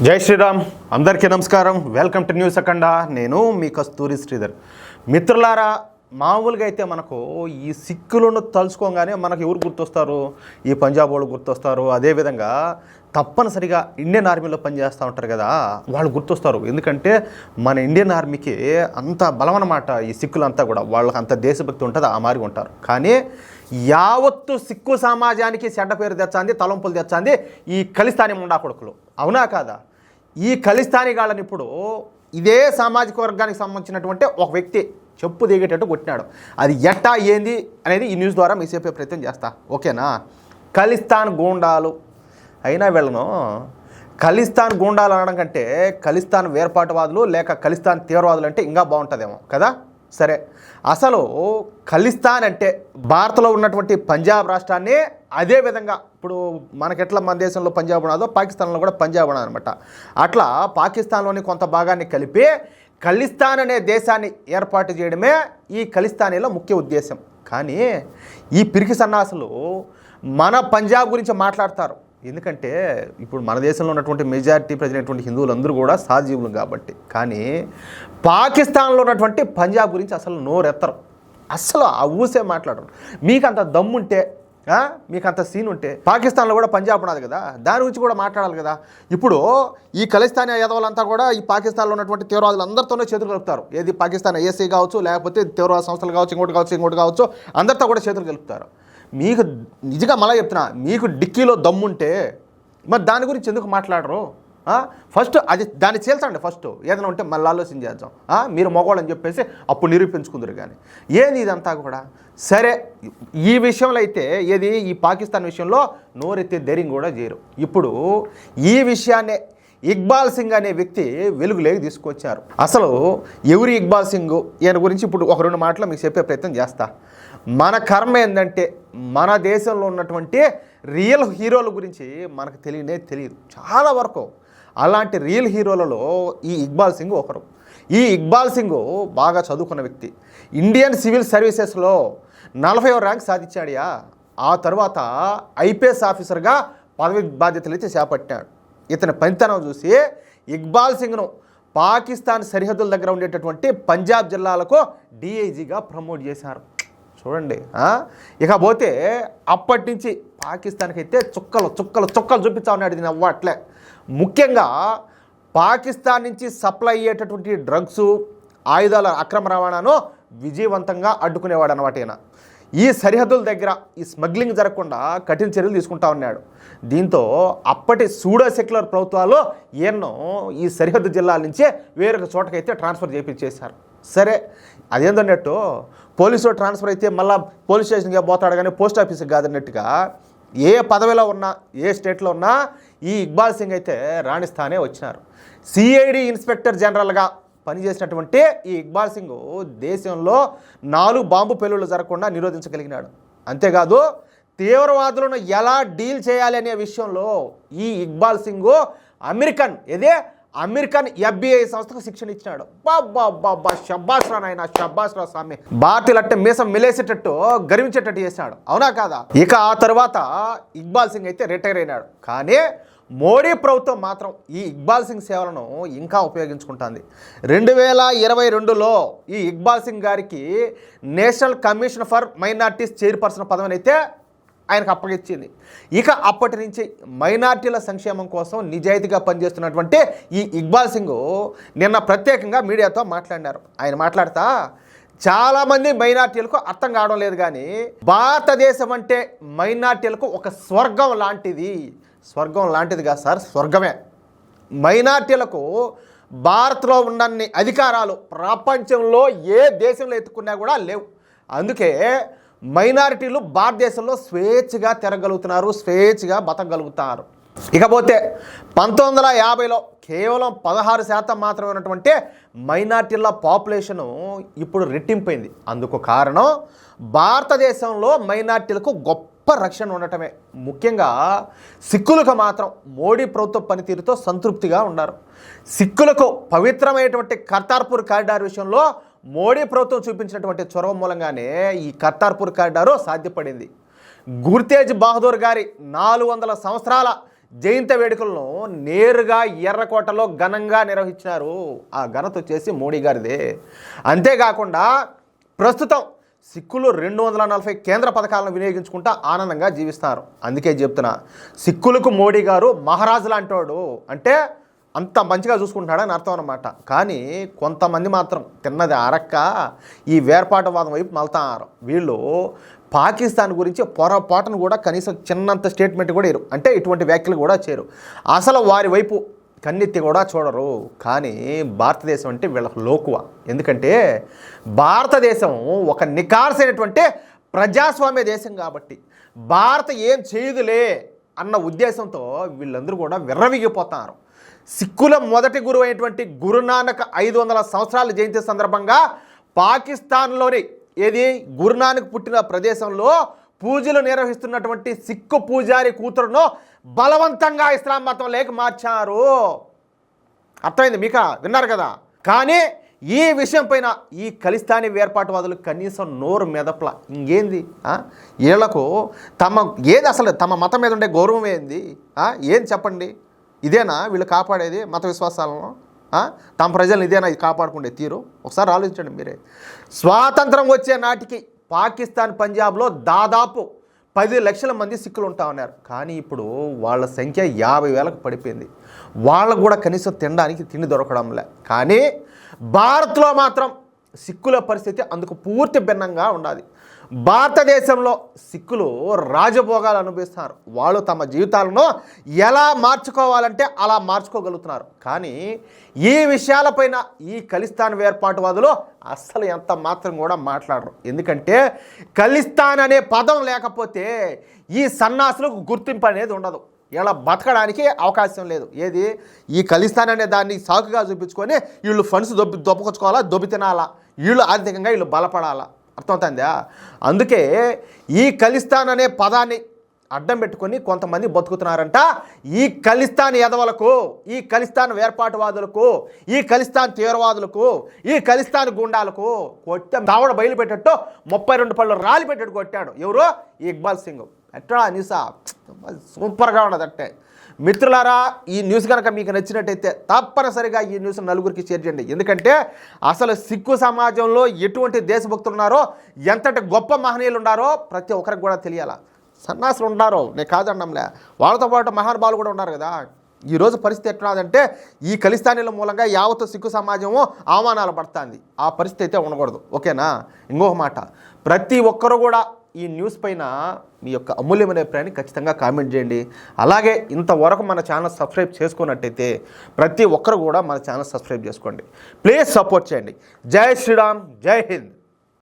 జై శ్రీరామ్. అందరికీ నమస్కారం. వెల్కమ్ టు న్యూస్ అఖండ. నేను మీ కస్తూరి శ్రీధర్. మిత్రులారా, మామూలుగా అయితే మనకు ఈ సిక్కులను తలుచుకోగానే మనకు ఎవరు గుర్తొస్తారు? ఈ పంజాబ్ వాళ్ళు గుర్తొస్తారు. అదేవిధంగా తప్పనిసరిగా ఇండియన్ ఆర్మీలో పనిచేస్తూ ఉంటారు కదా, వాళ్ళు గుర్తొస్తారు. ఎందుకంటే మన ఇండియన్ ఆర్మీకి అంత బలమన్నమాట. ఈ సిక్కులంతా కూడా వాళ్ళకి అంత దేశభక్తి ఉంటుంది, ఆ మారి ఉంటారు. కానీ యావత్తు సిక్కు సమాజానికి చెడ్డ పేరు తెచ్చాంది, తలంపులు తెచ్చాంది ఈ ఖలిస్తానీ ముండా కొడుకులు. అవునా కాదా? ఈ ఖలిస్తానీ గాళ్ళని ఇప్పుడు ఇదే సామాజిక వర్గానికి సంబంధించినటువంటి ఒక వ్యక్తి చెప్పు దిగేటట్టు కొట్టినాడు. అది ఎట్టా ఏంది అనేది ఈ న్యూస్ ద్వారా మీ చెప్పే ప్రయత్నం చేస్తా, ఓకేనా? ఖలిస్తాన్ గూండాలు అయినా వీళ్ళను ఖలిస్తాన్ గూండాలు అనడం కంటే ఖలిస్తాన్ వేర్పాటువాదులు లేక ఖలిస్తాన్ తీవ్రవాదులు అంటే ఇంకా బాగుంటుందేమో కదా. సరే, అసలు ఖలిస్తాన్ అంటే భారత్లో ఉన్నటువంటి పంజాబ్ రాష్ట్రాన్ని, అదేవిధంగా ఇప్పుడు మనకెట్లా మన దేశంలో పంజాబ్ ఉన్నదో పాకిస్తాన్లో కూడా పంజాబ్ ఉన్నది అనమాట. అట్లా పాకిస్తాన్లోని కొంత భాగాన్ని కలిపి ఖలిస్తాన్ అనే దేశాన్ని ఏర్పాటు చేయడమే ఈ ఖలిస్తానీలో ముఖ్య ఉద్దేశం. కానీ ఈ పిరికి సన్నాసులు మన పంజాబ్ గురించి మాట్లాడతారు. ఎందుకంటే ఇప్పుడు మన దేశంలో ఉన్నటువంటి మెజారిటీ ప్రజలైనటువంటి హిందువులందరూ కూడా సాజీవులు కాబట్టి. కానీ పాకిస్తాన్లో ఉన్నటువంటి పంజాబ్ గురించి అసలు నోరెత్తరు, అసలు ఆ ఊసే మాట్లాడరు. మీకు అంత దమ్ముంటే, మీకు అంత సీన్ ఉంటే పాకిస్తాన్లో కూడా పంజాబ్ ఉన్నది కదా, దాని గురించి కూడా మాట్లాడాలి కదా. ఇప్పుడు ఈ ఖలిస్తానీ యాదవులంతా కూడా ఈ పాకిస్తాన్లో ఉన్నటువంటి తీవ్రవాదులు అందరితోనే చేతులు కలుపుతారు. ఏది పాకిస్తాన్ ఐఎస్ఐ కావచ్చు, లేకపోతే తీవ్రవాద సంస్థలు కావచ్చు, ఇంకోటి కావచ్చు, అందరితో కూడా చేతులు కలుపుతారు. మీకు నిజంగా మళ్ళీ చెప్తున్నా, మీకు డిక్కీలో దమ్ముంటే మరి దాని గురించి ఎందుకు మాట్లాడరు? ఫస్ట్ అది దాన్ని చేల్చండి. ఫస్ట్ ఏదైనా ఉంటే మళ్ళీ ఆలోచన చేద్దాం. మీరు మగవాళ్ళని చెప్పేసి అప్పుడు నిరూపించుకుందరు. కానీ ఏంది ఇదంతా కూడా? సరే, ఈ విషయంలో అయితే ఏది ఈ పాకిస్తాన్ విషయంలో నోరెత్తే ధైర్యం కూడా చేయరు. ఇప్పుడు ఈ విషయాన్నే ఇక్బాల్ సింగ్ అనే వ్యక్తి వెలుగులోకి తీసుకొచ్చారు. అసలు ఎవరి ఇక్బాల్ సింగ్ ఈయన గురించి ఇప్పుడు ఒక రెండు మాటలు మీకు చెప్పే ప్రయత్నం చేస్తా. మన కర్మ ఏంటంటే మన దేశంలో ఉన్నటువంటి రియల్ హీరోల గురించి మనకు తెలియదు చాలా వరకు. అలాంటి రియల్ హీరోలలో ఈ ఇక్బాల్ సింగ్ ఒకరు. ఈ ఇక్బాల్ సింగ్ బాగా చదువుకున్న వ్యక్తి. ఇండియన్ సివిల్ సర్వీసెస్లో 40వ ర్యాంక్ సాధించాడియా. ఆ తర్వాత ఐపీఎస్ ఆఫీసర్గా పదవి బాధ్యతలు అయితే చేపట్టాడు. ఇతని పనితనం చూసి ఇక్బాల్ సింగ్ను పాకిస్తాన్ సరిహద్దుల దగ్గర ఉండేటటువంటి పంజాబ్ జిల్లాలకు డిఐజీగా ప్రమోట్ చేశారు. చూడండి. ఇకపోతే అప్పటి నుంచి పాకిస్తాన్కి అయితే చుక్కలు చూపించా ఉన్నాడు. దీని అవ్వట్లే. ముఖ్యంగా పాకిస్తాన్ నుంచి సప్లై అయ్యేటటువంటి డ్రగ్స్, ఆయుధాల అక్రమ రవాణాను విజయవంతంగా అడ్డుకునేవాడు అన్నమాట. ఈయన ఈ సరిహద్దుల దగ్గర ఈ స్మగ్లింగ్ జరగకుండా కఠిన చర్యలు తీసుకుంటా ఉన్నాడు. దీంతో అప్పటి సూడో సెక్యులర్ ప్రభుత్వాలు ఈయన్ను ఈ సరిహద్దు జిల్లాల నుంచే వేరొక చోటకైతే ట్రాన్స్ఫర్ చేయించేశారు. సరే, అదేందన్నట్టు పోలీసు ట్రాన్స్ఫర్ అయితే మళ్ళీ పోలీస్ స్టేషన్గా పోతాడు కానీ పోస్ట్ ఆఫీస్కి కాదన్నట్టుగా ఏ పదవిలో ఉన్నా, ఏ స్టేట్లో ఉన్నా ఈ ఇక్బాల్ సింగ్ అయితే రాణిస్తానే వచ్చినారు. సిఐడి ఇన్స్పెక్టర్ జనరల్గా పనిచేసినటువంటి ఈ ఇక్బాల్ సింగ్ దేశంలో 4 బాంబు పేలుళ్లు జరగకుండా నిరోధించగలిగినాడు. అంతేకాదు తీవ్రవాదులను ఎలా డీల్ చేయాలి అనే విషయంలో ఈ ఇక్బాల్ సింగ్ అమెరికన్ FBI సంస్థకు శిక్షణ ఇచ్చినాడు. బాబా షబ్బాస్ రా నాయన, షబ్బాస్ రా స్వామి. భారతీయులంటే మీసం మెలేసేటట్టు గర్వించేటట్టు చేశాడు. అవునా కాదా? ఇక ఆ తర్వాత ఇక్బాల్ సింగ్ అయితే రిటైర్ అయినాడు. కానీ మోడీ ప్రభుత్వం మాత్రం ఈ ఇక్బాల్ సింగ్ సేవలను ఇంకా ఉపయోగించుకుంటుంది. 2022లో ఈ ఇక్బాల్ సింగ్ గారికి national commission for minorities chairperson పదవిని అయితే ఆయనకు అప్పగించింది. ఇక అప్పటి నుంచి మైనార్టీల సంక్షేమం కోసం నిజాయితీగా పనిచేస్తున్నటువంటి ఈ ఇక్బాల్ సింగ్ నిన్న ప్రత్యేకంగా మీడియాతో మాట్లాడినారు. ఆయన మాట్లాడుతా చాలామంది మైనార్టీలకు అర్థం కావడం లేదు, కానీ భారతదేశం అంటే మైనార్టీలకు ఒక స్వర్గం లాంటిది. స్వర్గం లాంటిది కాదు సార్, స్వర్గమే. మైనార్టీలకు భారత్లో ఉన్నన్ని అధికారాలు ప్రపంచంలో ఏ దేశంలో ఎత్తుకున్నా కూడా లేవు. అందుకే మైనారిటీలు భారతదేశంలో స్వేచ్ఛగా తిరగలుగుతున్నారు, స్వేచ్ఛగా బతకగలుగుతారు. ఇకపోతే 1950లో కేవలం 16% మాత్రమే ఉన్నటువంటి మైనార్టీల పాపులేషను ఇప్పుడు రెట్టింపైంది. అందుకు కారణం భారతదేశంలో మైనార్టీలకు గొప్ప రక్షణ ఉండటమే. ముఖ్యంగా సిక్కులకు మాత్రం మోడీ ప్రభుత్వ పనితీరుతో సంతృప్తిగా ఉన్నారు. సిక్కులకు పవిత్రమైనటువంటి కర్తార్పూర్ కారిడార్ విషయంలో మోడీ ప్రభుత్వం చూపించినటువంటి చొరవ మూలంగానే ఈ కర్తార్పూర్ కారిడారు సాధ్యపడింది. గుర్తేజ్ బహదూర్ గారి 400 సంవత్సరాల జయంతి వేడుకలను నేరుగా ఎర్రకోటలో ఘనంగా నిర్వహించినారు. ఆ ఘనత వచ్చేసి మోడీ గారిదే. అంతేకాకుండా ప్రస్తుతం సిక్కులు 240 కేంద్ర పథకాలను వినియోగించుకుంటా ఆనందంగా జీవిస్తున్నారు. అందుకే చెప్తున్నా, సిక్కులకు మోడీ గారు మహారాజు లాంటోడు, అంటే అంత మంచిగా చూసుకుంటున్నాడని అర్థం అన్నమాట. కానీ కొంతమంది మాత్రం తిన్నది అరక్క ఈ వేర్పాటువాదం వైపు మళ్తారు. వీళ్ళు పాకిస్తాన్ గురించి పొరపాటును కూడా కనీసం చిన్నంత స్టేట్మెంట్ కూడా ఇరు, అంటే ఇటువంటి వ్యాఖ్యలు కూడా చేయరు. అసలు వారి వైపు కన్నెత్తి కూడా చూడరు. కానీ భారతదేశం అంటే వీళ్ళకు లోకువ. ఎందుకంటే భారతదేశం ఒక నికార్సైనటువంటి ప్రజాస్వామ్య దేశం కాబట్టి భారత ఏం చేయదులే అన్న ఉద్దేశంతో వీళ్ళందరూ కూడా విర్రవిగిపోతున్నారు. సిక్కుల మొదటి గురువు అయినటువంటి గురునానక్ 500 సంవత్సరాల జయంతి సందర్భంగా పాకిస్తాన్లోని గురునానక్ పుట్టిన ప్రదేశంలో పూజలు నిర్వహిస్తున్నటువంటి సిక్కు పూజారి కూతురును బలవంతంగా ఇస్లాం మతంలోకి మార్చారు. అర్థమైంది మీకు? విన్నారు కదా. కానీ ఈ విషయం పైన ఈ ఖలిస్తానీ వేర్పాటువాదులు కనీసం నోరు మెదపల. ఇంకేంది వీళ్లకు అసలు తమ మతం మీద ఉండే గౌరవం ఏంది? ఏం చెప్పండి? ఇదేనా వీళ్ళు కాపాడేది మత విశ్వాసాలను? తమ ప్రజలను ఇదేనా ఇది కాపాడుకునే తీరు? ఒకసారి ఆలోచించండి మీరే. స్వాతంత్రం వచ్చే నాటికి పాకిస్తాన్ పంజాబ్లో దాదాపు 10 లక్షల మంది సిక్కులు ఉంటా ఉన్నారు. కానీ ఇప్పుడు వాళ్ళ సంఖ్య 50,000కు పడిపోయింది. వాళ్ళకు కూడా కనీసం తినడానికి తిండి దొరకడంలే. కానీ భారత్లో మాత్రం సిక్కుల పరిస్థితి అందుకు పూర్తి భిన్నంగా ఉండాలి. భారతదేశంలో సిక్కులు రాజభోగాలు అనుభవిస్తున్నారు. వాళ్ళు తమ జీవితాలను ఎలా మార్చుకోవాలంటే అలా మార్చుకోగలుగుతున్నారు. కానీ ఈ విషయాలపైన ఈ ఖలిస్తాన్ వేర్పాటువాదులు అస్సలు ఎంత మాత్రం కూడా మాట్లాడరు. ఎందుకంటే ఖలిస్తాన్ అనే పదం లేకపోతే ఈ సన్నాసులకు గుర్తింపు అనేది ఉండదు. ఇలా బతకడానికి అవకాశం లేదు. ఈ ఖలిస్తాన్ అనే దాన్ని సాకుగా చూపించుకొని వీళ్ళు ఫండ్స్ దొబ్బుకొచ్చుకోవాలా, దొబ్బి తినాలా, వీళ్ళు ఆర్థికంగా వీళ్ళు బలపడాలా. అర్థమవుతుందా? అందుకే ఈ ఖలిస్తాన్ అనే పదాన్ని అడ్డం పెట్టుకొని కొంతమంది బతుకుతున్నారంట. ఈ ఖలిస్తాన్ ఎదవలకు, ఈ ఖలిస్తాన్ వేర్పాటువాదులకు, ఈ ఖలిస్తాన్ తీవ్రవాదులకు, ఈ ఖలిస్తాన్ గుండాలకు కొట్టే దావడ బయలు పెట్టట్టు 32 పళ్ళు రాలి పెట్టట్టు కొట్టాడు. ఎవరు? ఈ ఇక్బాల్ సింగ్. ఎట్లా న్యూసా? సూపర్గా ఉండదు. అంటే మిత్రులారా, ఈ న్యూస్ కనుక మీకు నచ్చినట్టయితే తప్పనిసరిగా ఈ న్యూస్ నలుగురికి షేర్ చేయండి. ఎందుకంటే అసలు సిక్కు సమాజంలో ఎటువంటి దేశభక్తులు ఉన్నారో, ఎంతటి గొప్ప మహనీయులు ఉన్నారో ప్రతి ఒక్కరికి కూడా తెలియాలా. సన్నాసులు ఉన్నారు, నేను కాదనడంలే, వాళ్ళతో పాటు మహానుభావులు కూడా ఉన్నారు కదా. ఈరోజు పరిస్థితి ఎట్లాదంటే ఈ ఖలిస్తానీల మూలంగా యావత్తు సిక్కు సమాజము అవమానాలు పడుతుంది. ఆ పరిస్థితి అయితే ఉండకూడదు. ఓకేనా? ఇంకొక మాట, ప్రతి ఒక్కరు కూడా ఈ న్యూస్ పైన మీ యొక్క అమూల్యమైన అభిప్రాయాన్ని ఖచ్చితంగా కామెంట్ చేయండి. అలాగే ఇంతవరకు మన ఛానల్ సబ్స్క్రైబ్ చేసుకున్నట్టయితే ప్రతి ఒక్కరు కూడా మన ఛానల్ సబ్స్క్రైబ్ చేసుకోండి. ప్లీజ్ సపోర్ట్ చేయండి. జై శ్రీరామ్, జై హింద్.